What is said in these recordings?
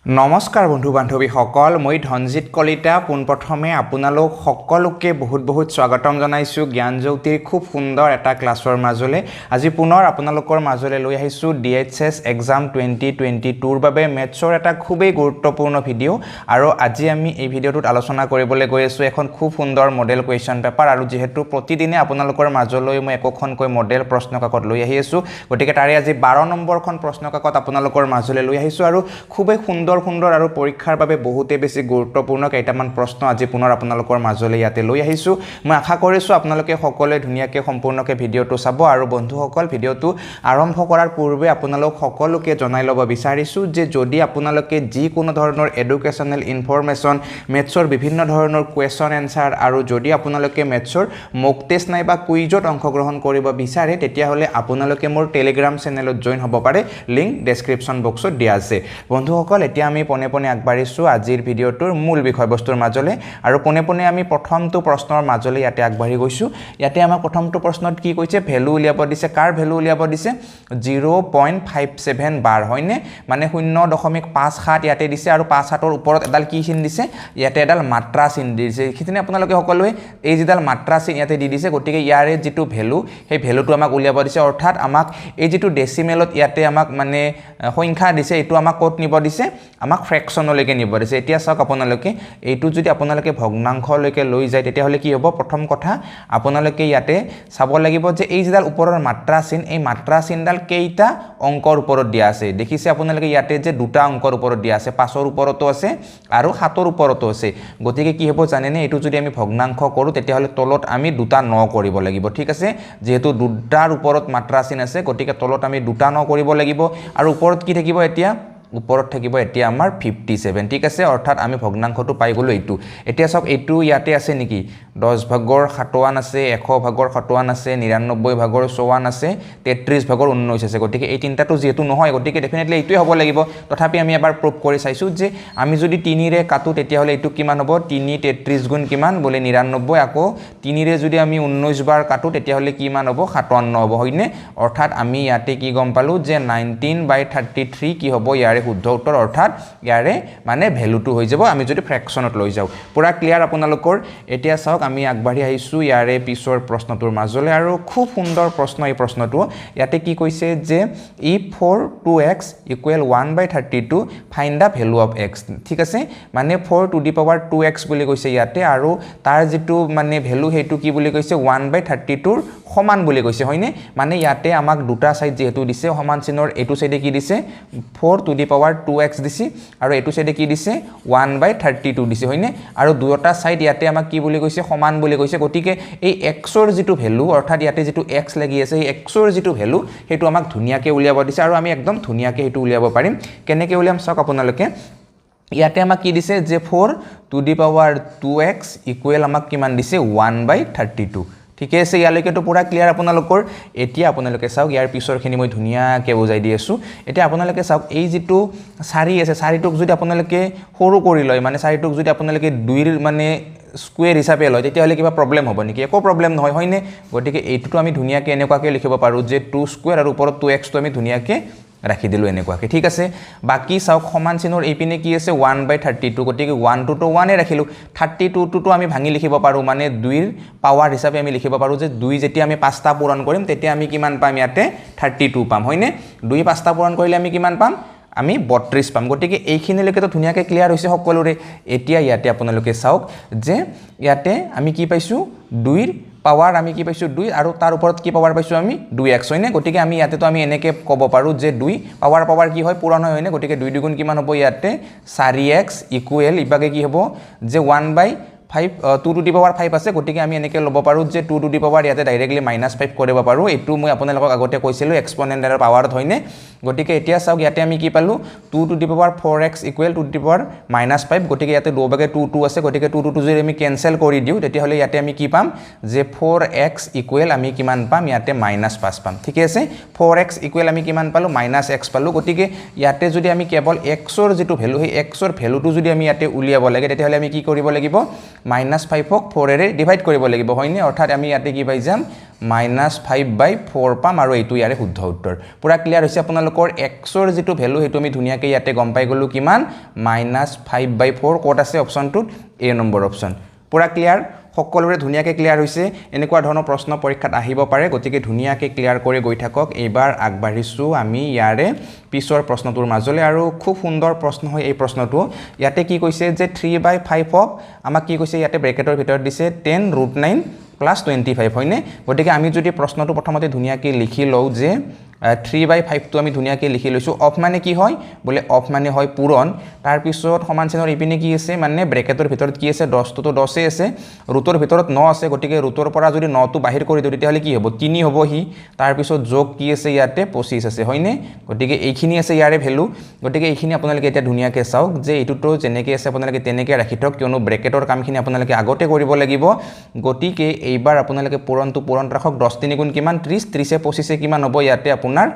নমস্কাৰ বন্ধু বান্ধৱীসকল মই ধনজিত কলিতা পোনপ্ৰথমে আপোনালোক সকলোকে বহুত স্বাগতম জনাইছো জ্ঞানজ্যোতিৰ খুব সুন্দৰ এটা ক্লাছৰ মাজলৈ আজি পুনৰ আপোনালোকৰ মাজলৈ লৈ আহিছো DHS এক্সাম 2022 ৰ বাবে মেথছৰ এটা খুবেই গুৰুত্বপূৰ্ণ ভিডিও আৰু আজি আমি এই ভিডিওটোত আলোচনা কৰিবলৈ গৈ আছো এখন খুব সুন্দৰ মডেল কুৱেশ্যন পেপাৰ আৰু যেহেতু প্ৰতিদিনে আপোনালোকৰ মাজলৈ মই একোখনকৈ মডেল প্ৰশ্ন কাকত লৈ আহি আছো গতিকে তাৰে আজি 12 নম্বৰখন প্ৰশ্ন কাকত আপোনালোকৰ মাজলৈ লৈ আহিছো আৰু খুবেই সুন্দৰ আৰু পৰীক্ষাৰ বাবে বহুতে বেছি গুৰুত্বপূৰ্ণ কেইটামান প্ৰশ্ন আজি পুনৰ আপোনালোকৰ মাজলৈ ইয়াতে লৈ আহিছো মই আশা কৰিছো আপোনালোকে সকলোৱে ধুনীয়াকৈ সম্পূৰ্ণকৈ ভিডিওটো চাব আৰু বন্ধুসকল ভিডিওটো আৰম্ভ কৰাৰ পূৰ্বে আপোনালোক সকলোকে জনাই ল'ব বিচাৰিছো যে যদি আপোনালোকে যি কোনো ধৰণৰ এডুকেশ্যনেল ইনফৰমেশ্যন মেথছৰ বিভিন্ন ধৰণৰ কুৱেশ্যন এনসাৰ আৰু যদি আপোনালোকে মেথছৰ মক টেষ্ট নাইবা কুইজত অংশগ্ৰহণ কৰিব বিচাৰে তেতিয়াহ'লে আপোনালোকে মোৰ টেলিগ্ৰাম চেনেলত জয়েন হ'ব পাৰে লিংক ডেসক্ৰিপচন বক্সত দিয়া আছে বন্ধুসকল এতিয়া আমি পনে আগবাঢ়িছো আজিৰ ভিডিওটোৰ মূল বিষয়বস্তুৰ মাজলৈ আৰু পনে আমি প্ৰথমটো প্ৰশ্নৰ মাজলৈ ইয়াতে আগবাঢ়ি গৈছো ইয়াতে আমাৰ প্ৰথমটো প্ৰশ্নত কি কৈছে ভ্যালু উলিয়াব দিছে কাৰ ভ্যালু উলিয়াব দিছে 0.57 বাৰ হয়নে মানে 0.57 ইয়াতে দিছে আৰু 57ৰ ওপৰত এডাল কি চিন দিছে ইয়াতে এডাল মাত্ৰা চিন দিছে কিতনে আপোনালোকে সকলোৱে এই যেডাল মাত্ৰা চিন ইয়াতে দি দিছে গতিকে ইয়াৰে যেটো ভ্যালু সেই ভ্যালুটো আমাক উলিয়াব দিছে অৰ্থাৎ আমাক এই যেটো ডেসিমেলত ইয়াতে আমাক মানে সংখ্যা দিছে এটো আমাক ক'ত নিব দিছে আমাক ফ্ৰেকশনলৈকে নিব দিছে এতিয়া চাওক আপোনালোকে এইটো যদি আপোনালোকে ভগ্নাংশলৈকে লৈ যায় তেতিয়াহলে কি হ'ব প্ৰথম কথা আপোনালোকে ইয়াতে চাব লাগিব যে এই যেডাল ওপৰৰ মাত্ৰা চিন এই মাত্ৰা চিনডাল কেইটা অংকৰ ওপৰত দিয়া আছে দেখিছে আপোনালোকে ইয়াতে যে দুটা অংকৰ ওপৰত দিয়া আছে 5ৰ ওপৰতো আছে আৰু 7ৰ ওপৰতো আছে গতিকে কি হ'ব জানেনে এইটো যদি আমি ভগ্নাংশ কৰো তেতিয়াহলে তলত আমি দুটা ন কৰিব লাগিব ঠিক আছে যেহেতু দুটাৰ ওপৰত মাত্ৰা চিন আছে গতিকে তলত আমি দুটা ন কৰিব লাগিব আৰু ওপৰত কি থাকিব এতিয়া ওপৰত থাকিব এতিয়া আমাৰ 57 ঠিক আছে অৰ্থাৎ আমি ভগ্নাংশটো পাই গলো এইটো এতিয়া সক এইটো ইয়াতে আছে নেকি 10 ভাগৰ 57 আছে 100 ভাগৰ 57 আছে 99 ভাগৰ 54 আছে 33 ভাগৰ 19 আছে গতিকে এই তিনটাটো যেহেতু নহয় গতিকে ডেফিনেটলি এইটোই হ'ব লাগিব তথাপি আমি এবাৰ প্ৰুভ কৰি চাইছো যে আমি যদি 3 ৰে কাটো তেতিয়াহলে এইটো কিমান হ'ব 3 33 গুণ কিমান বলে 99 আকৌ 3 ৰে যদি আমি 19 বাৰ কাটো তেতিয়াহলে কিমান হ'ব 57 হ'ব হয়নে অৰ্থাৎ আমি ইয়াতে কি গম পালো যে 19/33 কি হ'ব ইয়াৰে শুদ্ধ উত্তৰ অৰ্থাৎ ইয়াৰে মানে ভ্যালুটো হৈ যাব আমি যদি ফ্ৰেকশনত লৈ যাও পুৰা ক্লিয়াৰ আপোনালোকৰ এতিয়া চাওক আমি আগবাঢ়ি আহিছো ইয়াৰে পিছৰ প্ৰশ্নটোৰ মাজলৈ আৰু খুব সুন্দৰ প্ৰশ্ন এই প্ৰশ্নটো ইয়াতে কি কৈছে যে if for 2x equal 1/32 find the value of x ঠিক আছে মানে 4 to the power 2x বুলি কৈছে ইয়াতে আৰু তাৰ যেটো মানে ভ্যালু হেতু কি বুলি কৈছে 1/32 ৰ সমান বুলি কৈছে হয়নে মানে ইয়াতে আমাক দুটা সাইড যেহেতু দিছে সমান চিনৰ এটো সাইডে কি দিছে 4 to the power 2x দিছে আৰু এটো সাইডে কি দিছে 1/32 দিছে হয়নে আৰু দুটা সাইড ইয়াতে আমাক কি বুলি কৈছে সমান বুলি কৈছে গতিকে এই x ৰ যেটো ভ্যালু অৰ্থাৎ ইয়াতে যেটো x লাগি আছে এই x ৰ যেটো ভ্যালু হেতু আমাক ধুনিয়াকে উলিয়াব দিছে আৰু আমি একদম ধুনিয়াকে হেতু উলিয়াব পাৰিম কেনেকে উলিয়াম চাওক আপোনালোকে ইয়াতে আমাক কি দিছে যে 4 to the power 2x equal আমাক কিমান দিছে 1/32 ঠিক আছে ইয়ালৈকে তো পুৰা ক্লিয়াৰ আপোনালোকৰ এতিয়া আপোনালোকে চাওক ইয়াৰ পিছৰখিনি মই ধুনিয়াকে বুজাই দি আছো এতিয়া আপোনালোকে চাওক এই যেটো সাৰি আছে সাৰিটোক যদি আপোনালোকে সৰু কৰি লয় মানে সাৰিটোক যদি আপোনালোকে 2 ৰ মানে স্কয়াৰ হিচাপে লয় তেতিয়াহলে কিবা প্ৰবলেম হ'ব নেকি একো প্ৰবলেম নহয় হয়নে গতিকে এইটোটো আমি ধুনিয়াকে এনেকুৱাকে লিখিব পাৰো যে 2 স্কয়াৰ আৰু ওপৰত 2x তো আমি ধুনিয়াকে ৰাখি দিলো এনেকুৱাকে ঠিক আছে বাকি চাওক সমান চিনৰ এইপিনে কি আছে 1/32 গতিকে 1 to 1 এ ৰাখিলো 32 to আমি ভাঙি লিখিব পাৰো মানে 2 ৰ পাৱাৰ হিচাপে আমি লিখিব পাৰো যে 2 যেতিয়া আমি 5টা পূৰণ কৰিম তেতিয়া আমি কিমান পাম ইয়াতে 32 পাম হয়নে 2 5টা পূৰণ কৰিলে আমি কিমান পাম আমি 32 পাম গতিকে এইখিনিলৈকে তো ধুনিয়াকে ক্লিয়াৰ হৈছে সকলোৰে এতিয়া ইয়াতে আপোনালোকে চাওক যে ইয়াতে আমি কি পাইছো 2 ৰ পাৱাৰ আমি কি পাইছো 2 আৰু তাৰ ওপৰত কি পাৱাৰ পাইছো আমি 2x হয়নে গতিকে আমি ইয়াতে তো আমি এনেকে ক'ব পাৰো যে 2 পাৱাৰ কি হয় পূৰণ হয়নে গতিকে 2 দুগুণ কিমান হ'ব ইয়াতে 4x ইকুৱেল ইবাগে কি হ'ব যে 1/5 2 to the power 5 আছে গতিকে আমি এনেকে লব পাৰো যে 2 to the power ইয়াতে ডাইৰেক্টলি -5 কৰিব পাৰো এটো মই আপোনালোকক আগতে কৈছিলো এক্সপোনেন্টৰ পাৱাৰত হয়নে গতিকে এতিয়া চাওক ইয়াতে আমি কি পালো 2 to the power 4x equal to the power -5 গতিকে ইয়াতে দুবাগে 2 আছে গতিকে 2 যদি আমি ক্যান্সেল কৰি দিও তেতিয়াহলে ইয়াতে আমি কি পাম যে 4x equal আমি কিমান পাম ইয়াতে -5 পাম ঠিক আছে 4x equal আমি কিমান পালো -x পালো গতিকে ইয়াতে যদি আমি কেৱল x ৰ যেটো ভ্যালু সেই x ৰ ভ্যালুটো যদি আমি ইয়াতে উলিয়াব লাগে তেতিয়াহলে আমি কি কৰিব লাগিব -5 ক 4 ৰে ডিভাইড কৰিব লাগিব হয়নে অৰ্থাৎ আমি ইয়াতে কি পাই যাম -5/4 পাম আৰু এইটো ইয়াৰে শুদ্ধ উত্তৰ পুৰা ক্লিয়াৰ হৈছে আপোনালোকৰ xৰ যেটো ভ্যালু হেতু আমি ধুনিয়াকৈ ইয়াতে গম পাই গলো কিমান -5/4 কোড আছে অপচনটোত এ নম্বৰ অপচন পুৰা ক্লিয়াৰ সকলোৰে ধুনিয়াকৈ ক্লিয়াৰ হৈছে এনেকুৱা ধৰণৰ প্ৰশ্ন পৰীক্ষাত আহিব পাৰে গতিকে ধুনিয়াকৈ ক্লিয়াৰ কৰি গৈ থাকক এইবাৰ আগবাঢ়িছো আমি ইয়াৰে পিছৰ প্ৰশ্নটোৰ মাজলে আৰু খুব সুন্দৰ প্ৰশ্ন হয় এই প্ৰশ্নটো ইয়াতে কি কৈছে যে 3/5 ক আমাক কি কৈছে ইয়াতে ব্ৰেকেটৰ ভিতৰত দিছে 10√9 + 25 হয়নে গতিকে আমি যদি প্ৰশ্নটো প্ৰথমতে ধুনিয়াকৈ লিখি লও যে 3/5 তো আমি ধুনিয়াকৈ লিখি লৈছো অফ মানে কি হয় বলে অফ মানে হয় পূৰণ তাৰ পিছত সমান চিনৰ ইপিনে কি আছে মানে ব্ৰেকেটৰ ভিতৰত কি আছে 10 তো 10 আছে ৰুটৰ ভিতৰত 9 আছে গতিকে ৰুটৰ পৰা যদি 9 তো বাহিৰ কৰি দিও তেতিয়াহলে কি হ'ব 3 হ'ব হি তাৰ পিছত যোগ কি আছে ইয়াতে 25 আছে হয়নে গতিকে এইখিনি আছে ইয়াৰে ভ্যালু গতিকে এইখিনি আপোনালোকে এটা ধুনিয়াকৈ চাওক যে এটোটো যেনেকৈ আছে আপোনালোকে তেনেকৈ ৰাখি থক কিয়নো ব্ৰেকেটৰ কামখিনি আপোনালোকে আগতে কৰিব লাগিব গতিকে এইবাৰ আপোনালোকে পূৰণ ৰাখক 10 3 গুণ কিমান 30 30 এ 25 এ কিমান হ'ব ইয়াতে আপোনাৰ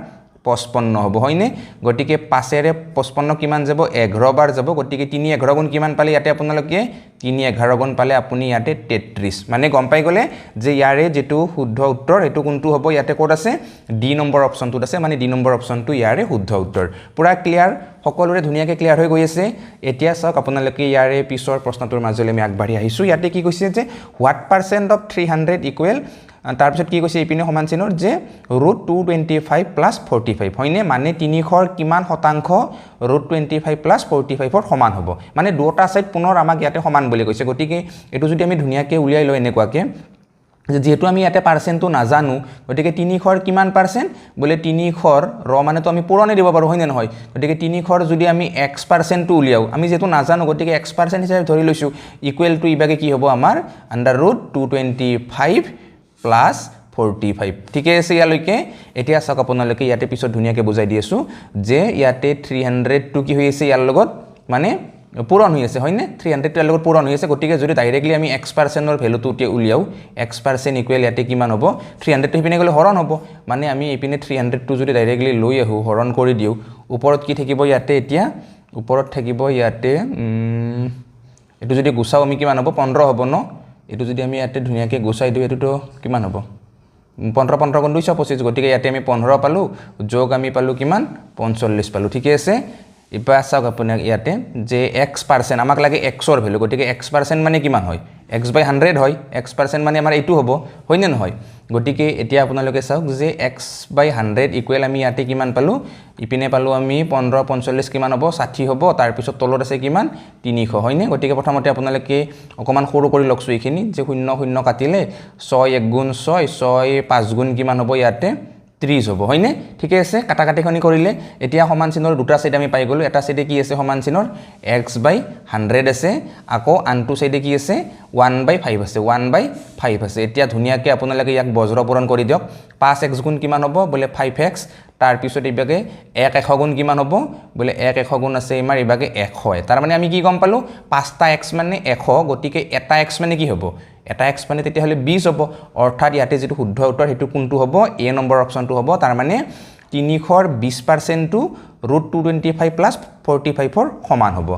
55 হ'ব হয়নে গতিকে 5 এৰে 55 কিমান যাব 11 বাৰ যাব গতিকে 3 11 গুণ কিমান পালে ইয়াতে আপোনালোকে 3 11 গুণ পালে আপুনি ইয়াতে 33 মানে গম পাই গলে যে ইয়াৰে যেটো শুদ্ধ উত্তৰ এটো কোনটো হ'ব ইয়াতে কোড আছে ডি নম্বৰ অপচনটোত আছে মানে ডি নম্বৰ অপচনটো ইয়াৰে শুদ্ধ উত্তৰ পুৰা ক্লিয়াৰ সকলোৰে ধুনিয়াকৈ ক্লিয়াৰ হৈ গৈ আছে এতিয়া চাওক আপোনালোকে ইয়াৰে পিছৰ প্ৰশ্নটোৰ মাজলৈ আমি আগবাঢ়ি আহিছো ইয়াতে কি কৈছে যে what percent of 300 equal তাৰ পিছত কি কৈছে ইপিনে সমান চিনৰ যে √225 + 45 হয়নে মানে 300ৰ কিমান শতাংশ √25 + 45 ৰ সমান হ'ব মানে দুটা সাইড পুনৰ আমাক ইয়াতে সমান বুলি কৈছে গতিকে এটো যদি আমি ধুনিয়াকৈ উলিয়াই লয় এনেকুৱাকে যেহেতু আমি ইয়াতে পাৰ্সেন্টটো নাজানো গতিকে 300ৰ কিমান পাৰ্সেন্ট বলে 300ৰ ৰ মানে তো আমি পুৰণে দিব পাৰো হয় না নহয় গতিকে 300ৰ যদি আমি x% টো উলিয়াও আমি যেহেতু নাজানো গতিকে x% হিচাপে ধৰি লৈছো ইকুৱেল টু ইবাগে কি হ'ব আমাৰ √225 + 45 ঠিকে আছে ইয়ালৈকে এতিয়া চাওক আপোনালোকে ইয়াতে পিছত ধুনিয়াকৈ বুজাই দি আছো যে ইয়াতে 300 টো কি হৈ আছে ইয়াৰ লগত মানে পূৰণ হৈ আছে হয়নে 300 ৰ লগত পূৰণ হৈ আছে গতিকে যদি ডাইৰেক্টলি আমি x% ৰ ভ্যালুটো উতে উলিয়াও x% ইকুৱেল ইয়াতে কিমান হ'ব 300 টো হিপিনে গলে হৰণ হ'ব মানে আমি ইপিনে 300 টো যদি ডাইৰেক্টলি লৈ আহো হৰণ কৰি দিও ওপৰত কি থাকিব ইয়াতে এতিয়া ওপৰত থাকিব ইয়াতে এটো যদি গুছাও আমি কিমান হ'ব 15 হ'ব ন এটো যদি আমি ইয়াতে ধুনিয়াকৈ গুছাই দিও এটো কিমান হ'ব 15 15 গুণ 225 গতিকে ইয়াতে আমি 15 পালো যোগ আমি পালো কিমান 45 পালো ঠিক আছে ইপা চাওক আপোনাক ইয়াতে যে x% আমাক লাগে xৰ ভ্যালু গতিকে x% মানে কিমান হয় x/100 হয় x% মানে আমাৰ এটো হ'ব হয় না নহয় গতিকে এতিয়া আপোনালোকে চাওক যে x/100 ইকুৱেল আমি ইয়াতে কিমান পালো ইপিনে পালো আমি 15 45 কিমান হ'ব 60 হ'ব তাৰ পিছত তলত আছে কিমান 300 হয়নে গতিকে প্ৰথমতে আপোনালোকে অকমান সৰু কৰি লকছো এইখিনি যে 0 0 কাটিলে 6 1 গুণ 6 6 5 গুণ কিমান হ'ব ইয়াতে 30 হ'ব হয়নে ঠিক আছে কাটাকাটিখনি কৰিলে এতিয়া সমান চিনৰ দুটা সাইড আমি পাই গলো এটা সাইডে কি আছে সমান চিনৰ x/100 আছে আকৌ আনটো সাইডে কি আছে 1/5 আছে 1/5 আছে এতিয়া ধুনিয়াকৈ আপোনালোকে ইয়াক বজ্ৰ পূৰণ কৰি দিয়ক 5x গুণ কিমান হ'ব বলে 5x তাৰ পিছত ইবাগে 1 100 গুণ কিমান হ'ব বলে 1 100 গুণ আছে ইমাৰ ইবাগে 100 তাৰ মানে আমি কি গম পালো 5টা x মানে 100 গতিকে এটা x মানে কি হ'ব এটা x মানে তেতিয়া হলে 20 হ'ব অৰ্থাৎ ইয়াতে যেটো শুদ্ধ উত্তৰ হেতু কোনটো হ'ব এ নম্বৰ অপচনটো হ'ব তাৰ মানে 300ৰ 20% টো √225 + 45 ৰ সমান হ'ব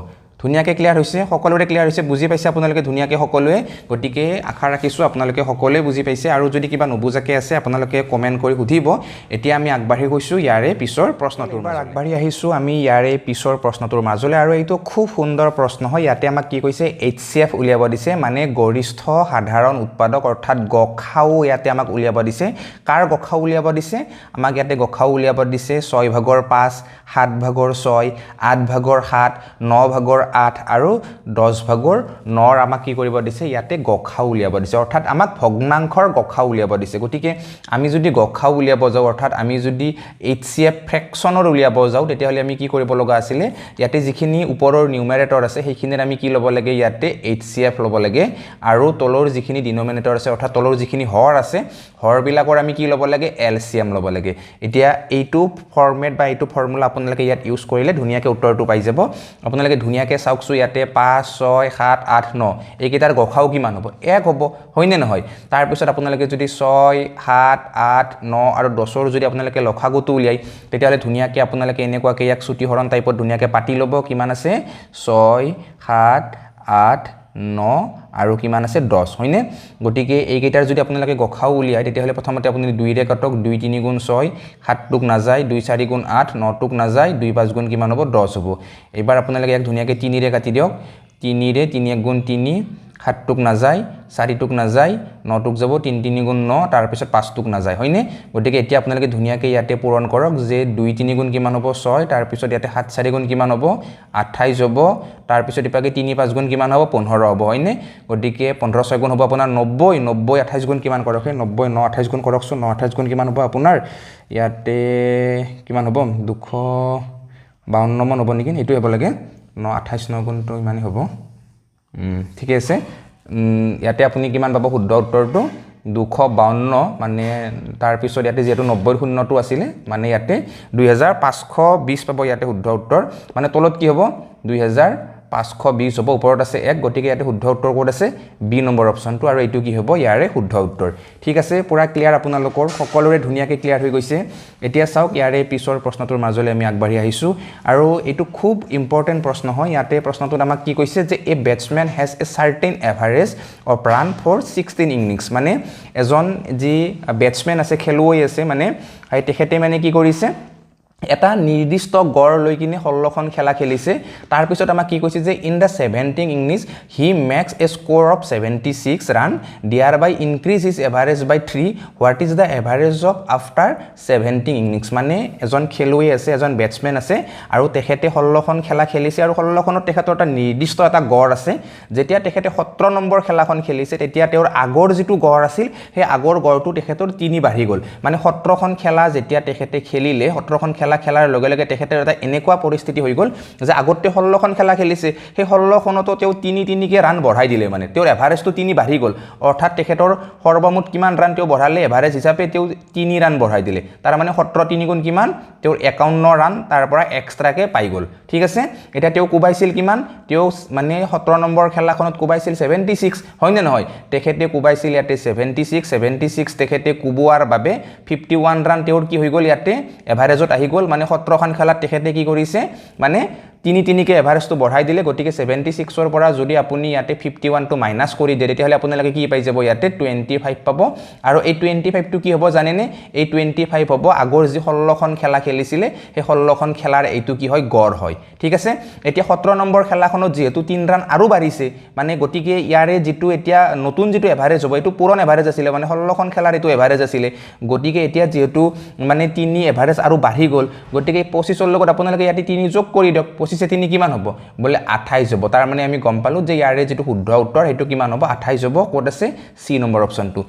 ধুনিয়াকৈ ক্লিয়াৰ হৈছে সকলোৰে ক্লিয়াৰ হৈছে বুজি পাইছে আপোনালোকে ধুনিয়াকৈ সকলোৱে গতিকে আশা ৰাখিছো আপোনালোকে সকলোৱে বুজি পাইছে আৰু যদি কিবা নবুজাকে আছে আপোনালোকে কমেন্ট কৰি সুধিব এতিয়া আমি আগবাঢ়ি গৈছো ইয়াৰে পিছৰ প্ৰশ্নটোৰ মাজলৈ আগবাঢ়ি আহিছো আমি ইয়াৰে পিছৰ প্ৰশ্নটোৰ মাজলৈ আৰু এইটো খুব সুন্দৰ প্ৰশ্ন হয় ইয়াতে আমাক কি কৈছে HCF উলিয়াব দিছে মানে গৰিষ্ঠ সাধাৰণ উৎপাদক অৰ্থাৎ গখাও ইয়াতে আমাক উলিয়াব দিছে কাৰ গখাও উলিয়াব দিছে আমাক ইয়াতে গখাও উলিয়াব দিছে 6/5 7/6 8/7 9/8 আৰু 10/9 আমাক কি কৰিব দিছে ইয়াতে গখাও উলিয়াব দিছে অৰ্থাৎ আমাক ভগ্নাংশৰ গখাও উলিয়াব দিছে গতিকে আমি যদি গখাও উলিয়াব যাও অৰ্থাৎ আমি যদি HCF ফ্ৰেকশনৰ উলিয়াব যাও তেতিয়াহলে আমি কি কৰিব লগা আছিল ইয়াতে যিখিনি ওপৰৰ নিউমাৰেটৰ আছে সেইখিনিৰ আমি কি লব লাগে ইয়াতে HCF লব লাগে আৰু তলৰ যিখিনি ডিনোমিনেটৰ আছে অৰ্থাৎ তলৰ যিখিনি হৰ আছে হৰ বিলাকৰ আমি কি লব লাগে LCM লব লাগে এতিয়া এইটো ফৰমেট বা এইটো ফৰ্মুলা আপোনালোকে ইয়াত ইউজ কৰিলে ধুনিয়াকৈ উত্তৰটো পাই যাব আপোনালোকে ধুনিয়াকৈ চাওকছো ইয়াতে 5 6 7 8 9 এইকেইটাৰ গখাও কিমান হ'ব 1 হ'ব হয়নে নহয় তাৰ পিছত আপোনালোকে যদি 6 7 8 9 আৰু 10ৰ যদি আপোনালোকে লখাগুটো উলিয়াই তেতিয়াহলে ধুনিয়াকৈ আপোনালোকে এনেকুৱাকৈ ইয়াক ছুটি হৰণ টাইপত ধুনিয়াকৈ পাতি লব কিমান আছে 6 7 8 9 আৰু কিমান আছে 10 হয়নে গটিকে এই কেইটাৰ যদি আপোনালোকে গখাও উলিয়ায় তেতিয়া হলে প্ৰথমতে আপুনি 2 ৰে কাটক 2 3 গুণ 6 7 টুক না যায় 2 4 গুণ 8 9 টুক না যায় 2 5 গুণ কিমান হ'ব 10 হ'ব এবাৰ আপোনালোকে এক ধুনিয়াকে 3 ৰে কাটি দিয়ক 3 ৰে 3 1 গুণ 3 7 টুক না যায় 4 টুক না যায় 9 টুক যাব 3 3 গুণ 9 তাৰ পিছত 5 টুক না যায় হয়নে গটিকে এতিয়া আপোনালোকে ধুনিয়াকে ইয়াতে পূৰণ কৰক যে 2 3 গুণ কিমান হ'ব 6 তাৰ পিছত ইয়াতে 7 4 গুণ কিমান হ'ব 28 হ'ব তাৰ পিছত ইপাকে 3 5 গুণ কিমান হ'ব 15 হ'ব হয়নে গটিকে 15 6 গুণ হ'ব আপোনাৰ 90 90 28 গুণ কিমান কৰক 90 9 28 গুণ কৰকচোন 9 28 গুণ কিমান হ'ব আপোনাৰ ইয়াতে কিমান হ'ব 252 মান হ'ব নেকি এটো হ'ব লাগে 9 28 9 গুণ তো ইমানই হ'ব ঠিক আছে ইয়াতে আপুনি কিমান পাব শুদ্ধ উত্তৰটো 252 মানে তাৰ পিছত ইয়াতে যেটো 90 শূন্যটো আছিল মানে ইয়াতে 2520 পাব ইয়াতে শুদ্ধ উত্তৰ মানে তলত কি হ'ব 2520 হ'ব ওপৰত আছে 1 গটিকে ইয়াতে শুদ্ধ উত্তৰ কোড আছে বি নম্বৰ অপচনটো আৰু এইটো কি হ'ব ইয়াৰে শুদ্ধ উত্তৰ ঠিক আছে পুৰা ক্লিয়াৰ আপোনালোকৰ সকলোৰে ধুনিয়াকে ক্লিয়াৰ হৈ গৈছে এতিয়া চাওক ইয়াৰে পিছৰ প্ৰশ্নটোৰ মাজলৈ আমি আগবাঢ়ি আহিছো আৰু এইটো খুব ইম্পৰ্টেন্ট প্ৰশ্ন হয় ইয়াতে প্ৰশ্নটোত আমাক কি কৈছে যে a batsman has a certain average of run for 16 innings মানে এজন যি ব্যাটসম্যান আছে খেলুৱৈ আছে মানে তেখেতে মানে কি কৰিছে এটা নিৰ্দিষ্ট গড় লৈ কিনে 16খন খেলা খেলিছে তাৰ পিছত আমাক কি কৈছে যে in the 17th innings he makes a score of 76 run thereby increase his average by 3 what is the average of after 17th innings মানে এজন খেলুৱৈ আছে এজন ব্যাটসম্যান আছে আৰু তেখেতে 16খন খেলা খেলিছে আৰু 16খনত তেখেতৰ এটা নিৰ্দিষ্ট এটা গড় আছে যেতিয়া তেখেতে 17 নম্বৰ খেলাখন খেলিছে তেতিয়া তেওঁৰ আগৰ যেটো গড় আছিল সেই আগৰ গড়টো তেখেতৰ 3 বাঢ়ি গল মানে 17খন খেলা যেতিয়া তেখেতে খেলিলে 17খন খেলাৰ লগে লগে তেখেতৰ এটা এনেকুৱা পৰিস্থিতি হৈ গল যে আগতে 16খন খেলা খেলিছে সেই 16খনতো তেওঁ 3 কে ৰান বঢ়াই দিলে মানে তেওঁৰ এভাৰেজটো 3 বাঢ়ি গল অৰ্থাৎ তেখেতৰ সৰ্বমুঠ কিমান ৰান তেওঁ বঢ়ালে এভাৰেজ হিচাপে তেওঁ 3 ৰান বঢ়াই দিলে তাৰ মানে 17 3 গুণ কিমান তেওঁৰ 51 ৰান তাৰ পৰা এক্সট্ৰাকে পাই গল ঠিক আছে এটা তেওঁ কোবাইছিল কিমান তেওঁ মানে 17 নম্বৰ খেলাখনত কোবাইছিল 76 হয়নে নহয় তেখেতে কোবাইছিল ইয়াতে 76 তেখেতে কোবোৱাৰ বাবে 51 ৰান তেওঁৰ কি হৈ গল ইয়াতে এভাৰেজত আহি গল মানে 17খন খেলাত তেখেতে কি কৰিছে মানে 3 কে এভাৰেজটো বঢ়াই দিলে গটিকে 76 ৰ পৰা যদি আপুনি ইয়াতে 51 টো মাইনাস কৰি দিয়ে তেতিয়া হলে আপোনালোকে কি পাই যাব ইয়াতে 25 পাব আৰু এই 25 টো কি হ'ব জানেনে এই 25 হ'ব আগৰ যি 16খন খেলা খেলিছিলে সেই 16খন খেলাৰ এইটো কি হয় গড় হয় ঠিক আছে এতিয়া 17 নম্বৰ খেলাখনত যেহেতু 3 ৰান আৰু বাঢ়িছে মানে গটিকে ইয়াৰে যেটো এতিয়া নতুন যেটো এভাৰেজ হ'ব এটো পুৰণ এভাৰেজ আছিল মানে 16খন খেলাৰ এটো এভাৰেজ আছিল গটিকে এতিয়া যেহেতু মানে 3 এভাৰেজ আৰু বাঢ়ি গল গটিকে 25 ৰ লগত আপোনালোকে ইয়াতে 3 যোগ কৰি দিয়ক 25 3 কিমান হ'ব বলে 28 হ'ব তাৰ মানে আমি গম পালো যে ইয়াৰে যেটো শুদ্ধ উত্তৰ হেতু কিমান হ'ব 28 হ'ব কোড আছে সি নম্বৰ অপচনটো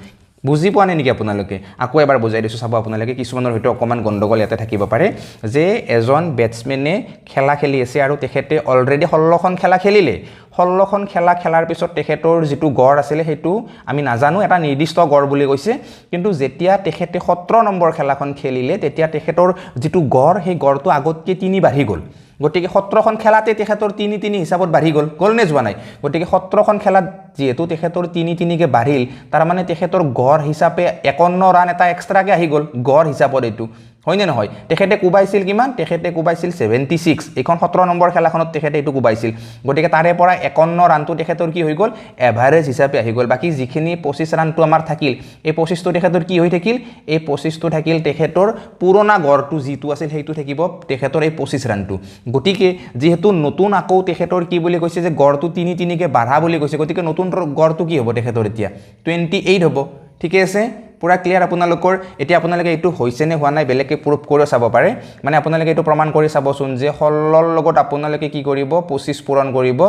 বুজি পোৱা নাই নেকি আপোনালোকে আকৌ এবাৰ বুজাই দিছো চাব আপোনালোকে কিছুমানৰ হয়তো অকমান গণ্ডগোল ইয়াতে থাকিব পাৰে যে এজন ব্যাটসম্যানে খেলা খেলি আছে আৰু তেখেতে অলৰেডি 16খন খেলা খেলিলে 16খন খেলা খেলাৰ পিছত তেখেতৰ যেটো গড় আছিল হেতু আমি নাজানো এটা নিৰ্দিষ্ট গড় বুলি কৈছে কিন্তু যেতিয়া তেখেতে 17 নম্বৰ খেলাখন খেলিলে তেতিয়া তেখেতৰ যেটো গড় সেই গড়টো আগতকে 3 বাঢ়ি গল গটিকে 17খন খেলাতে তেখেতৰ 3 হিচাপত বাঢ়ি গল নে যোৱা নাই গটিকে 17খন খেলাত যেহেতু তেখেতৰ 3 কে বাঢ়িল তাৰ মানে তেখেতৰ গড় হিচাপে 51 ৰান এটা এক্সট্ৰাকে আহি গল গড় হিচাপত এটো হয়নে নহয় তেখেতে কোবাইছিল কিমান তেখেতে কোবাইছিল 76 এখন 17 নম্বৰ খেলাখনত তেখেতে এটো কোবাইছিল গটিকে তাৰে পৰা 51 ৰানটো তেখেতৰ কি হৈ গল এভাৰেজ হিচাপে আহি গল বাকি যিখিনি 25 ৰানটো আমাৰ থাকিল এই 25 টো তেখেতৰ কি হৈ থাকিল এই 25 টো থাকিল তেখেতৰ পুৰণা গড়টো যিটো আছিল হেতু থাকিব তেখেতৰ এই 25 ৰানটো গটিকে যেহেতু নতুন আকৌ তেখেতৰ কি বুলি কৈছে যে গড়টো 3 কে বাঢ়া বুলি কৈছে গটিকে নতুন গড়টো কি হ'ব তেখেতৰ এতিয়া 28 হ'ব ঠিক আছে পুৰা ক্লিয়াৰ আপোনালোকৰ এতিয়া আপোনালোকে এটো হৈছে নে হোৱা নাই বেলেগে প্ৰুফ কৰি চাব পাৰে মানে আপোনালোকে এটো প্ৰমাণ কৰি চাবচোন যে 16 লগত আপোনালোকে কি কৰিব 25 পূৰণ কৰিব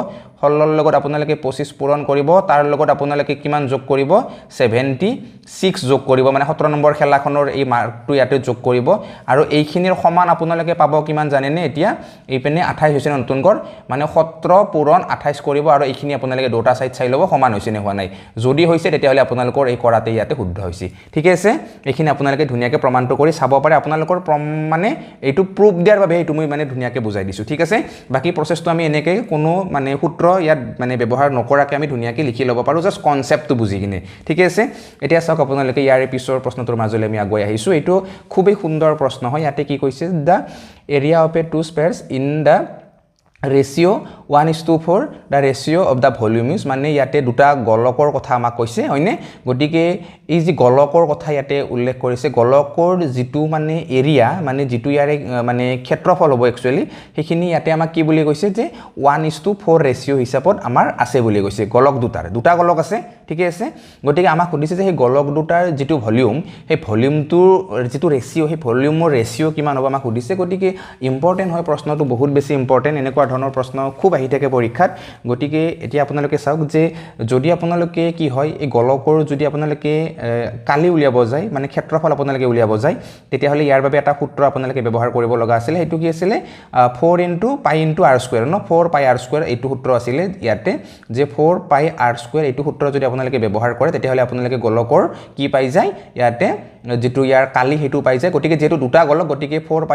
16 লগত আপোনালোকে 25 পূৰণ কৰিব তাৰ লগত আপোনালোকে কিমান যোগ কৰিব 76 যোগ কৰিব মানে 17 নম্বৰ খেলাখনৰ এই মাৰ্কটো ইয়াতে যোগ কৰিব আৰু এইখিনিৰ সমান আপোনালোকে পাব কিমান জানেনে এতিয়া এই পেনে 28 হৈছে নতুন গড় মানে 17 পূৰণ 28 কৰিব আৰু এইখিনি আপোনালোকে দুটা সাইড চাই লব সমান হৈছে নে হোৱা নাই যদি হৈছে তেতিয়া হলে আপোনালোকৰ এই কৰাতে ইয়াতে শুদ্ধ হৈছে ঠিক আছে এইখিনি আপোনালোকে ধুনিয়াকে প্ৰমাণটো কৰি চাব পাৰে আপোনালোকৰ মানে এইটো প্ৰুফ দিয়াৰ বাবে এইটো মই মানে ধুনিয়াকে বুজাই দিছো ঠিক আছে বাকি প্ৰসেসটো আমি এনেকে কোনো মানে সূত্ৰ ইয়াত মানে ব্যৱহাৰ নকৰাকে আমি ধুনিয়াকে লিখি লব পাৰো জাস্ট কনসেপ্টটো বুজি কিনে ঠিক আছে এতিয়া চাওক আপোনালোকে ইয়াৰে পিছৰ প্ৰশ্নটোৰ মাজলৈ আমি আগুৱাই আহিছো এইটো খুবই সুন্দৰ প্ৰশ্ন হয় ইয়াতে কি কৈছে the area of a two spheres in the ratio 1:4 the ratio' of the volume is মানে ইয়াতে দুটা গোলকৰ কথা আমাক কৈছে হয়নে গতিকে এই যে গোলকৰ কথা ইয়াতে উল্লেখ কৰিছে গোলকৰ যেটো মানে এৰিয়া মানে যেটো ইয়াৰে মানে ক্ষেত্ৰফল হ'ব একচুয়ালি সেইখিনি ইয়াতে আমাক কি বুলি কৈছে যে 1:4 ৰেচিঅ' হিচাপত আমাৰ আছে বুলি কৈছে গোলক দুটা গোলক আছে ঠিক আছে গতিকে আমাক সুধিছে যে সেই গোলক দুটাৰ যেটো ভলিউম সেই ভলিউমটোৰ যেটো ৰেচিঅ' সেই ভলিউমৰ ৰেচিঅ' কিমান হ'ব আমাক সুধিছে গতিকে ইম্পৰ্টেন্ট হয় প্ৰশ্নটো বহুত বেছি ইম্পৰ্টেন্ট এনেকুৱা ধৰণৰ প্ৰশ্ন খুব আহি থাকে পৰীক্ষাত গতিকে এতিয়া আপোনালোকে চাওক যে যদি আপোনালোকে কি হয় এই গোলকৰ যদি আপোনালোকে কালি উলিয়াব যায় মানে ক্ষেত্ৰফল আপোনালোকে উলিয়াব যায় তেতিয়া হলে ইয়াৰ বাবে এটা সূত্ৰ আপোনালোকে ব্যৱহাৰ কৰিব লগা আছিল হেতু কি আছিল 4 * π * r² ন 4 π r² এইটো সূত্ৰ আছিল ইয়াতে যে 4 π r² এইটো সূত্ৰ যদি আপোনালোকে ব্যৱহাৰ কৰে তেতিয়া হলে আপোনালোকে গোলকৰ কি পাই যায় ইয়াতে যেটো ইয়াৰ কালি হেতু পাই যায় গতিকে যেটো দুটা গোলক গতিকে 4 π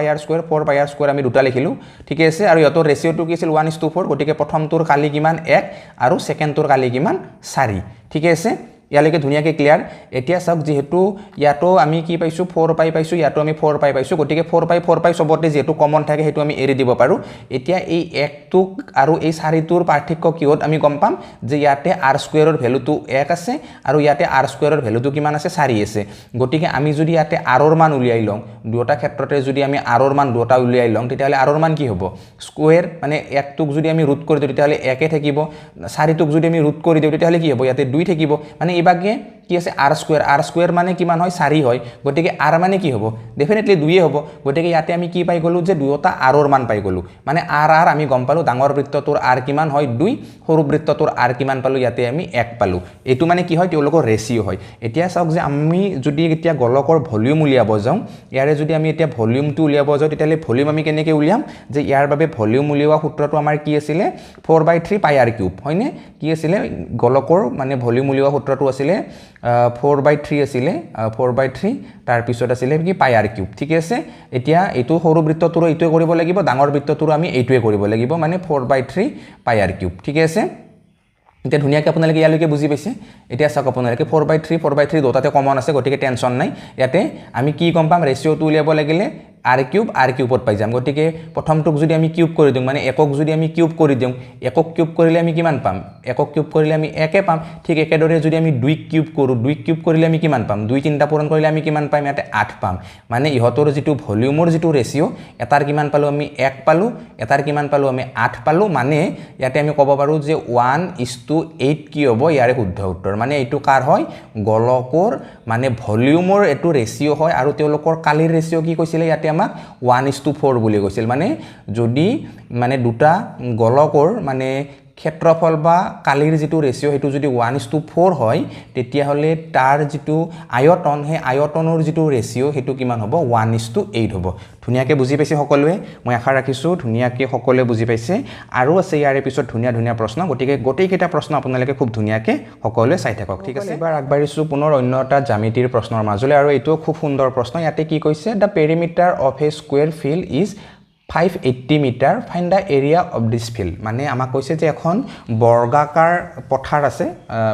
r² আমি দুটা লিখিলো ঠিক আছে আৰু ইয়াতৰ ৰেচিঅ'টো কি আছিল 1:4 গতিকে প্ৰথমটোৰ কালি কিমান 1 আৰু সেকেন্ডটোৰ কালি কিমান 4 ঠিক আছে ইয়ালৈকে ধুনিয়াকে ক্লিয়াৰ এতিয়া সব যেহেতু ইয়াতো আমি কি পাইছো 4 π পাইছো ইয়াতো আমি 4 π পাইছো গতিকে 4 π সবতে যেটো কমন থাকে হেতু আমি এৰি দিব পাৰো এতিয়া এই 1 টোক আৰু এই 4 টোৰ পাৰ্থক্য কিহত আমি গম পাম যে ইয়াতে r² ৰ ভ্যালুটো 1 আছে আৰু ইয়াতে r² ৰ ভ্যালুটো কিমান আছে 4 আছে গতিকে আমি যদি ইয়াতে r ৰ মান উলিয়াই লওঁ দুটা ক্ষেত্ৰতে যদি আমি r ৰ মান দুটা উলিয়াই লওঁ তেতিয়াহলে r ৰ মান কি হ'ব স্কয়াৰ মানে 1 টোক যদি আমি ৰুট কৰি দিও তেতিয়াহলে 1 এ থাকিব 4 টোক যদি আমি ৰুট কৰি দিও তেতিয়াহলে কি হ'ব ইয়াতে 2 থাকিব মানে ইবাগে কি আছে r² মানে কিমান হয় 4 হয় গটিকে r মানে কি হ'ব ডেফিনেটলি 2 এ হ'ব গটিকে ইয়াতে আমি কি পাই গলো যে দুটা r ৰ মান পাই গলো মানে r আমি গম পালো ডাঙৰ বৃত্তটোৰ r কিমান হয় 2 সৰু বৃত্তটোৰ r কিমান পালো ইয়াতে আমি 1 পালো এটো মানে কি হয় তেওঁলোকৰ ৰেচিঅ' হয় এতিয়া চাওক যে আমি যদি এতিয়া গোলকৰ ভলিউম উলিয়াব যাও ইয়াৰে যদি আমি এতিয়া ভলিউমটো উলিয়াব যাও তেতিয়ালে ভলিউম আমি কেনেকৈ উলিয়াম যে ইয়াৰ বাবে ভলিউম উলিওৱা সূত্ৰটো আমাৰ কি আছিল 4/3 πr³ হয়নে কি আছিল গোলকৰ মানে ভলিউম উলিওৱা সূত্ৰটো আছিল 4/3 আছিলে 4/3 তাৰ পিছত আছিলে কি πr³ ঠিক আছে এতিয়া এটো সৰু বৃত্তটোৰ এইটোৱে কৰিব লাগিব ডাঙৰ বৃত্তটোৰ আমি এইটোৱে কৰিব লাগিব মানে 4/3 πr³ ঠিক আছে এতিয়া ধুনিয়াকে আপোনালোকে ইয়ালৈকে বুজি পাইছে এতিয়া চাওক আপোনালোকে 4/3 দুটাতে কমন আছে গটিকে টেনচন নাই ইয়াতে আমি কি গম পাম ৰেচিঅ'টো উলিয়াব লাগিলে r³ পাই যাম গটিকে প্ৰথমটোক যদি আমি কিউব কৰি দিম মানে একক যদি আমি কিউব কৰি দিম একক কিউব কৰিলে আমি কিমান পাম একক কিউব কৰিলে আমি 1 এ পাম ঠিক একেদৰে যদি আমি 2 কিউব কৰো 2 কিউব কৰিলে আমি কিমান পাম 2 তিনটা পূৰণ কৰিলে আমি কিমান পাম ইয়াতে 8 পাম মানে ইহতৰ যেটো ভলিউমৰ যেটো ৰেচিঅ' এটাৰ কিমান পালো আমি 1 পালো এটাৰ কিমান পালো আমি 8 পালো মানে ইয়াতে আমি ক'ব পাৰো যে 1:8 কি হ'ব ইয়াৰে শুদ্ধ উত্তৰ মানে এইটো কাৰ হয় গোলকৰ মানে ভলিউমৰ এটো ৰেচিঅ' হয় আৰু তেওঁলোকৰ কালিৰ ৰেচিঅ' কি কৈছিল ইয়াতে আমাক 1:4 বুলি কৈছিল মানে যদি মানে দুটা গোলকৰ মানে ক্ষেত্ৰফল বা কালিৰ যেটো ৰেচিঅ' হেতু যদি 1:4 হয় তেতিয়া হলে তাৰ যেটো আয়তন হে আয়তনৰ যেটো ৰেচিঅ' হেতু কিমান হ'ব 1:8 হ'ব ধুনিয়াকে বুজি পাইছে সকলোৱে মই আশা ৰাখিছো ধুনিয়াকে সকলোৱে বুজি পাইছে আৰু আছে ইয়াৰ এপিসোড ধুনিয়া প্ৰশ্ন গটিকে গোটেইকেইটা প্ৰশ্ন আপোনালোকে খুব ধুনিয়াকে সকলোৱে চাই থাকক ঠিক আছে এবাৰ আগবাঢ়িছো পুনৰ অন্য এটা জ্যামিতিৰ প্ৰশ্নৰ মাজলৈ আৰু এইটো খুব সুন্দৰ প্ৰশ্ন ইয়াতে কি কৈছে the perimeter of a square field is 580 metre find the area of this field মানে আমাক কৈছে যে এখন বৰ্গাকাৰ পথাৰ আছে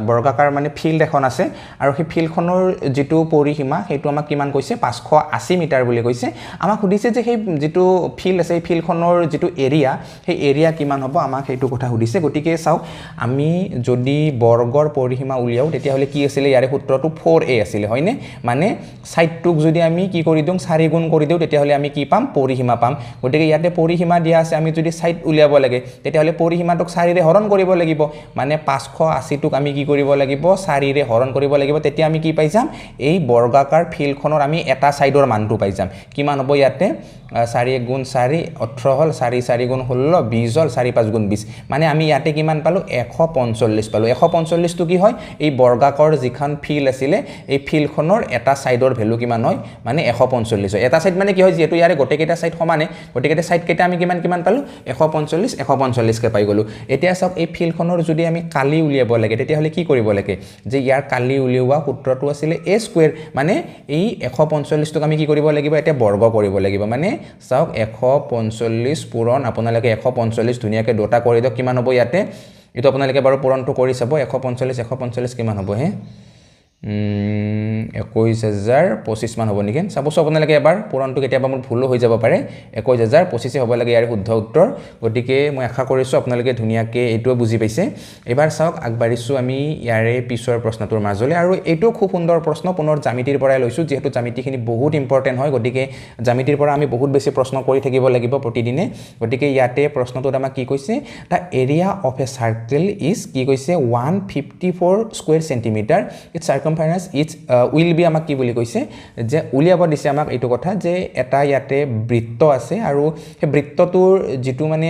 বৰ্গাকাৰ মানে ফিল্ড এখন আছে আৰু সেই ফিল্ডখনৰ যেটো পৰিসীমা হেতু আমাক কিমান কৈছে 580 মিটাৰ বুলি কৈছে আমাক সুধিছে যে সেই যেটো ফিল্ড আছে এই ফিল্ডখনৰ যেটো এৰিয়া সেই এৰিয়া কিমান হ'ব আমাক হেতু কথা সুধিছে গটিকে চাও আমি যদি বৰ্গৰ পৰিসীমা উলিয়াও তেতিয়া হলে কি আছিল ইয়াৰে সূত্ৰটো 4a আছিল হয়নে মানে সাইডটোক যদি আমি কি কৰি দিম 4 গুণ কৰি দিও তেতিয়া হলে আমি কি পাম পৰিসীমা পাম গটিকে ইয়াতে পৰিসীমা দিয়া আছে আমি যদি সাইড উলিয়াব লাগে তেতিয়া হলে পৰিসীমাটোক 4 ৰে হৰণ কৰিব লাগিব মানে 580 টোক আমি কি কৰিব লাগিব 4 ৰে হৰণ কৰিব লাগিব তেতিয়া আমি কি পাই যাম এই বৰ্গাকাৰ ফিল্ডখনৰ আমি এটা সাইডৰ মানটো পাই যাম কিমান হ'ব ইয়াতে 4 গুণ 4 18 হল 4 গুণ 16 20 হল 4 গুণ 20 মানে আমি ইয়াতে কিমান পালো 145 পালো 145 টো কি হয় এই বৰ্গাকাৰ যিখন ফিল্ড আছিল এই ফিল্ডখনৰ এটা সাইডৰ ভ্যালু কিমান হয় মানে 145 হয় এটা সাইড মানে কি হয় যেটো ইয়াৰে গোটেইকেইটা সাইড সমানে গোটেইকেইটা সাইড কেইটা আমি কিমান পালো 145 কে পাই গলো এতিয়া সব এই ফিল্ডখনৰ যদি আমি কালি উলিয়াব লাগে তেতিয়া হলে কি কৰিব লাগে যে ইয়াৰ কালি উলিওৱা সূত্ৰটো আছিল a স্কয়াৰ মানে এই 145 টোক আমি কি কৰিব লাগিব এটা বৰ্গ কৰিব লাগিব মানে চাওক 145 পূৰণ আপোনালোকে 145 ধুনিয়াকে দুটা কৰি দিও কিমান হ'ব ইয়াতে এটো আপোনালোকে বাৰু পূৰণটো কৰি চাব 145 কিমান হ'ব হে 21,025 মান হ'ব নেকি চাবছো আপোনালোকে এবাৰ পুৰণটো কেতিয়াবা মোৰ ভুল হৈ যাব পাৰে 21,025 হ'ব লাগে ইয়াৰ শুদ্ধ উত্তৰ গতিকে মই আশা কৰিছো আপোনালোকে ধুনীয়াকৈ এইটো বুজি পাইছে এবাৰ চাওক আগবাঢ়িছো আমি ইয়াৰে পিছৰ প্ৰশ্নটোৰ মাজলৈ আৰু এইটো খুব সুন্দৰ প্ৰশ্ন পুনৰ জ্যামিতিৰ পৰাই লৈছো যেহেতু জ্যামিতিখিনি বহুত ইম্পৰ্টেন্ট হয় গতিকে জ্যামিতিৰ পৰা আমি বহুত বেছি প্ৰশ্ন কৰি থাকিব লাগিব প্ৰতিদিনে গতিকে ইয়াতে প্ৰশ্নটোত আমাক কি কৈছে the area of a circle is কি কৈছে 154 square centimetre its circumference its will be আমাক কি বুলি কৈছে যে উলিয়াব দিছে আমাক এইটো কথা যে এটা ইয়াতে বৃত্ত আছে আৰু সেই বৃত্তটোৰ যেটো মানে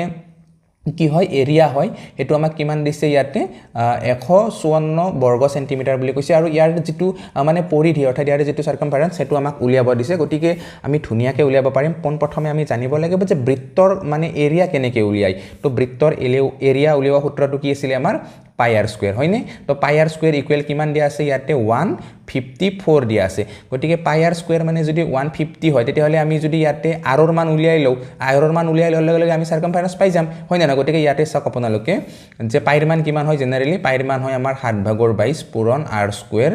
কি হয় এৰিয়া হয় এটো আমাক কিমান দিছে ইয়াতে 154 বৰ্গ সেন্টিমিটাৰ বুলি কৈছে আৰু ইয়াৰ যেটো মানে পৰিধি অৰ্থাৎ ইয়াৰ যেটো সাৰ্কামফাৰেন্স সেটো আমাক উলিয়াব দিছে গতিকে আমি ধুনিয়াকৈ উলিয়াব পাৰিম প্ৰথমে আমি জানিব লাগিব যে বৃত্তৰ মানে এৰিয়া কেনেকৈ উলিয়াই তো বৃত্তৰ এৰিয়া উলিওৱা সূত্ৰটো কি আছিল আমাৰ পাই r স্কয়াৰ হয়নে তো পাই r স্কয়াৰ ইকুৱেল কিমান দিয়া আছে ইয়াতে 154 দিয়া আছে গতিকে পাই r স্কয়াৰ মানে যদি 150 হয় তেতিয়াহলে আমি যদি ইয়াতে r ৰ মান উলিয়াই লও r ৰ মান উলিয়াই ললে লগে আমি সাৰ্কামফাৰেন্স পাই যাম হয় না গতিকে ইয়াতে চাওক আপোনালোকে যে পাই ৰ মান কিমান হয় জেনাৰেলি পাই ৰ মান হয় আমাৰ 7/22 পূৰণ r স্কয়াৰ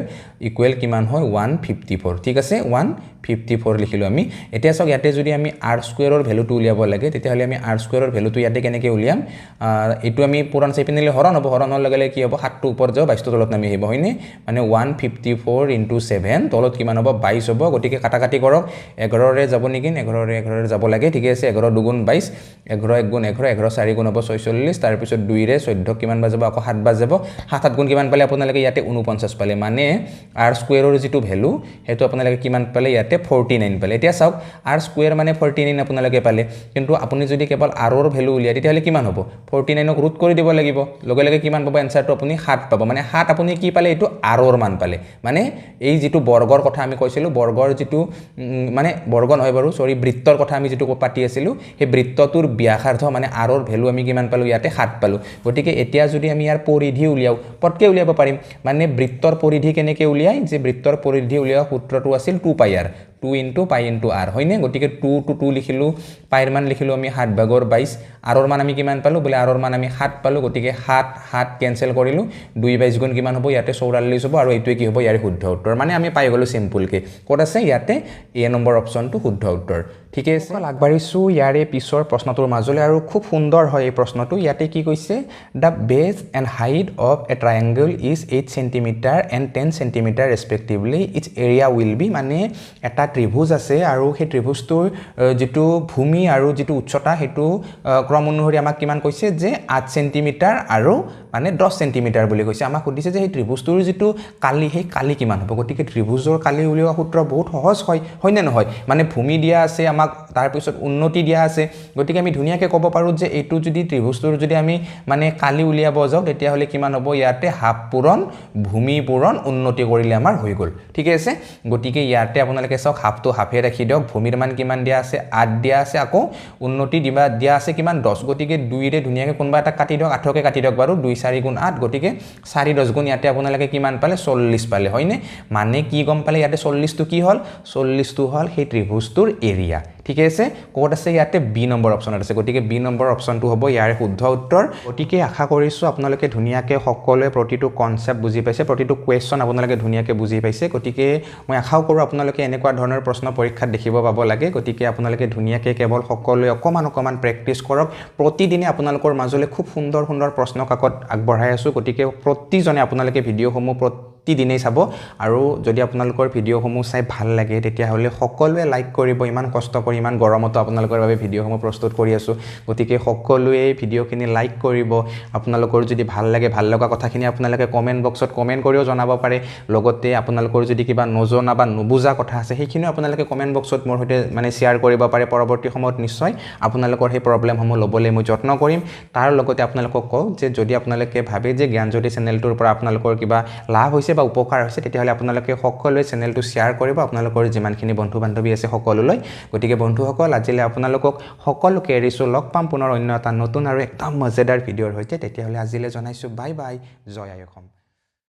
ইকুৱেল কিমান হয় 154 ঠিক আছে 154 লিখিলো আমি এতিয়া চাওক ইয়াতে যদি আমি r স্কয়াৰৰ ভ্যালুটো উলিয়াব লাগে তেতিয়াহলে আমি r স্কয়াৰৰ ভ্যালুটো ইয়াতে কেনেকৈ উলিয়াম এটো আমি পূৰণ চাই পিনলে হৰণ হ'ব হৰণৰ লগে কি হ'ব 7 টো ওপৰ যাও 22 টো তলত নামি আহিব হয়নে মানে 154 * 7 তলত কিমান হ'ব 22 হ'ব গতিকে কাটাকাটি কৰক 11 ৰে যাব নেকি 11 ৰে যাব লাগে ঠিক আছে 11 2 গুণ 22 11 1 গুণ 11 11 4 গুণ হ'ব 46 তাৰ পিছত 2 ৰে 14 কিমান বাজাব আকৌ 7 বাজাব 7 7 গুণ কিমান পালে আপোনালোকে ইয়াতে 49 পালে মানে r স্কয়াৰৰ যেটো ভ্যালু হেতু আপোনালোকে কিমান পালে ইয়াতে 49 পালে এতিয়া চাওক r স্কয়াৰ মানে 49 আপোনালোকে পালে কিন্তু আপুনি যদি কেৱল r ৰ ভ্যালু উলিয়াই তেতিয়াহলে কিমান হ'ব 49 ক ৰুট কৰি দিব লাগিব লগে কিমান পাব এনসাৰটো আপুনি 7 পাব মানে 7 আপুনি কি পালে এটো r ৰ মান পালে মানে এই যেটো বৰ্গৰ কথা আমি কৈছিলো বৰ্গৰ যেটো মানে বৰ্গ নহয় বাৰু সৰি বৃত্তৰ কথা আমি যেটো পাতি আছিলো সেই বৃত্তটোৰ ব্যাসাৰ্ধ মানে r ৰ ভ্যালু আমি কিমান পালো ইয়াতে 7 পালো গতিকে এতিয়া যদি আমি ইয়াৰ পৰিধি উলিয়াও পটকে উলিয়াব পাৰিম মানে বৃত্তৰ পৰিধি কেনেকৈ উলিয়াই যে বৃত্তৰ পৰিধি উলিওৱা সূত্ৰটো আছিল 2 পাই r 2 * pi * r হয়নে গতিকে 2 to 2 লিখিলো পাইৰ মান লিখিলো আমি 7/22 r ৰ মান আমি কিমান পালো বলে r ৰ মান আমি 7 পালো গতিকে 7 7 কেনসেল কৰিলো 2 22 গুণ কিমান হ'ব ইয়াতে 44 হ'ব আৰু এইটোৱে কি হ'ব ইয়াৰ শুদ্ধ উত্তৰ মানে আমি পাই গলো সিম্পল কে কোড আছে ইয়াতে এ নম্বৰ অপচনটো শুদ্ধ উত্তৰ ঠিক আছে আগবাঢ়িছো ইয়াৰে পিছৰ প্ৰশ্নটোৰ মাজলৈ আৰু খুব সুন্দৰ হয় এই প্ৰশ্নটো ইয়াতে কি কৈছে the base and height of a triangle is 8 centimetre and 10 centimetre respectively its area will be মানে এটা ত্ৰিভুজ আছে আৰু সেই ত্ৰিভুজটোৰ যেটো ভূমি আৰু যেটো উচ্চতা হেতু ক্ৰম অনুসৰি আমাক কিমান কৈছে যে 8 সেন্টিমিটাৰ আৰু মানে 10 সেন্টিমিটাৰ বুলি কৈছে আমাক সুধিছে যে সেই ত্ৰিভুজটোৰ যেটো কালি সেই কালি কিমান হ'ব গতিকে ত্ৰিভুজৰ কালি উলিওৱা সূত্ৰ বহুত সহজ হয় না নহয় মানে ভূমি দিয়া আছে আমাক তাৰ পিছত উন্নতি দিয়া আছে গতিকে আমি ধুনিয়াকৈ ক'ব পাৰো যে এইটো যদি ত্ৰিভুজটোৰ যদি আমি মানে কালি উলিয়াব যাও তেতিয়া হলে কিমান হ'ব ইয়াতে হাফ পূৰণ ভূমি পূৰণ উন্নতি কৰিলে আমাৰ হৈ গল ঠিক আছে গতিকে ইয়াতে আপোনালোকে চাওক হাফটো হাফে ৰাখি দিয়ক ভূমিৰ মান কিমান দিয়া আছে 8 দিয়া আছে আকৌ উন্নতি দিয়া আছে কিমান 10 গতিকে 2 ৰে ধুনিয়াকৈ কোনবা এটা কাটি দিয়ক 8 কে কাটি দিয়ক বাৰু 2 4 গুণ 8 গতিকে 4 10 গুণ ইয়াতে আপোনালোকে কিমান পালে 40 পালে হয়নে মানে কি গম পালে ইয়াতে 40 টো কি হল 40 টো হল সেই ত্ৰিভুজটোৰ এৰিয়া ঠিক আছে কোড আছে ইয়াতে বি নম্বৰ অপচনত আছে গতিকে বি নম্বৰ অপচনটো হ'ব ইয়াৰ শুদ্ধ উত্তৰ গতিকে আশা কৰিছো আপোনালোকে ধুনিয়াকৈ সকলোৱে প্ৰতিটো কনসেপ্ট বুজি পাইছে প্ৰতিটো কোৱেশ্চন আপোনালোকে ধুনিয়াকৈ বুজি পাইছে গতিকে মই আশাও কৰো আপোনালোকে এনেকুৱা ধৰণৰ প্ৰশ্ন পৰীক্ষাত দেখিব পাব লাগে গতিকে আপোনালোকে ধুনিয়াকৈ কেৱল সকলোৱে অকমান প্ৰেক্টিছ কৰক প্ৰতিদিনে আপোনালোকৰ মাজলৈ খুব সুন্দৰ প্ৰশ্ন কাকত আগবঢ়াই আছো গতিকে প্ৰতিজনে আপোনালোকে ভিডিঅসমূহ প্ৰতিদিনেই চাব আৰু যদি আপোনালোকৰ ভিডিঅসমূহ চাই ভাল লাগে তেতিয়া হলে সকলোৱে লাইক কৰিব ইমান কষ্ট কৰি ইমান গৰমতো আপোনালোকৰ বাবে ভিডিঅসমূহ প্ৰস্তুত কৰি আছো গতিকে সকলোৱে ভিডিঅখিনি লাইক কৰিব আপোনালোকৰ যদি ভাল লাগে ভাল লগা কথাখিনি আপোনালোকে কমেন্ট বক্সত কমেন্ট কৰিও জনাব পাৰে লগতে আপোনালোকৰ যদি কিবা নজনা বা নুবুজা কথা আছে সেইখিনি আপোনালোকে কমেন্ট বক্সত মোৰ হৈতে মানে শেয়াৰ কৰিব পাৰে পৰৱৰ্তী সময়ত নিশ্চয় আপোনালোকৰ সেই প্ৰবলেমসমূহ লবলৈ মই যত্ন কৰিম তাৰ লগতে আপোনালোকক কও যে যদি আপোনালোকে ভাবে যে জ্ঞানজ্যোতি চেনেলটোৰ পৰা আপোনালোকৰ কিবা লাভ হৈছে বা উপকাৰ হৈছে তেতিয়াহলে আপোনালোকে সকলোৱে চেনেলটো শেয়াৰ কৰিব আপোনালোকৰ যিমানখিনি বন্ধু বান্ধৱী আছে সকলোলৈ গতিকে বন্ধুসকল আজিলে আপোনালোকক সকলোকে এৰিছো লগ পাম পুনৰ অন্য এটা নতুন আৰু একদম মজেদাৰ ভিডিঅৰ হৈতে তেতিয়াহলে আজিলে জনাইছো বাই বাই জয় আই অসম